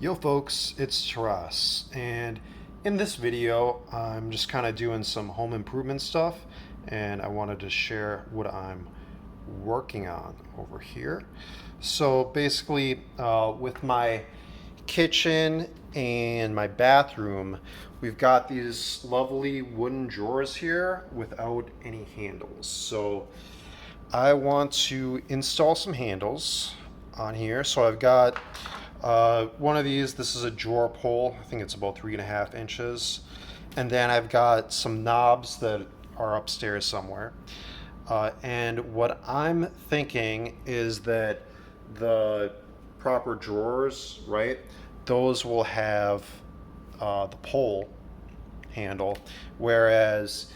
Yo folks, it's Taras, and in this video I'm just kind of doing some home improvement stuff, and I wanted to share what I'm working on over here. So basically, with my kitchen and my bathroom, we've got these lovely wooden drawers here without any handles. So I want to install some handles on here. So I've got one of these. This is a drawer pull. I think it's about 3.5 inches. And then I've got some knobs that are upstairs somewhere. And what I'm thinking is that the proper drawers, right, those will have the pull handle, whereas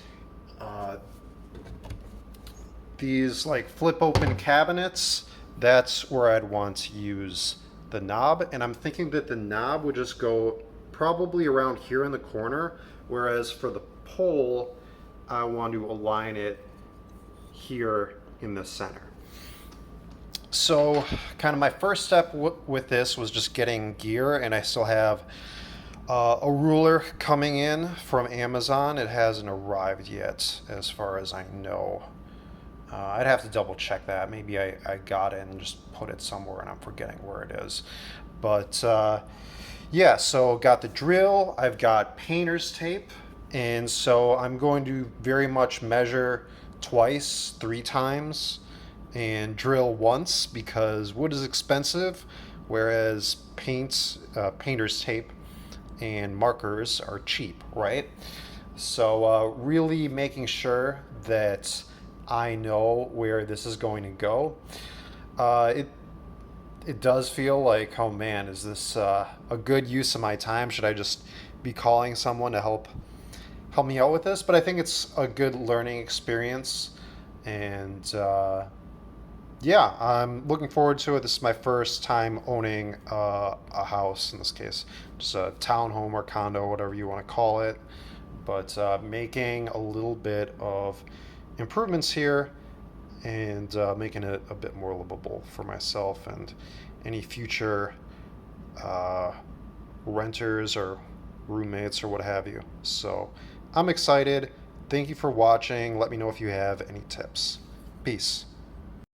these like flip open cabinets, that's where I'd want to use the knob. And I'm thinking that the knob would just go probably around here in the corner, whereas for the pole, I want to align it here in the center. So kind of my first step with this was just getting gear, and I still have a ruler coming in from Amazon. It hasn't arrived yet as far as I know. I'd have to double check that. Maybe I got it and just put it somewhere and I'm forgetting where it is. But yeah, so got the drill, I've got painter's tape, and so I'm going to very much measure twice, 3 times, and drill once because wood is expensive, whereas painter's tape and markers are cheap, right? So really making sure that I know where this is going to go. It does feel like, oh man, is this a good use of my time? Should I just be calling someone to help me out with this? But I think it's a good learning experience, and yeah, I'm looking forward to it. This is my first time owning a house, in this case, just a townhome or condo, whatever you want to call it. But making a little bit of improvements here and making it a bit more livable for myself and any future renters or roommates or what have you. So I'm excited. Thank you for watching. Let me know if you have any tips. Peace.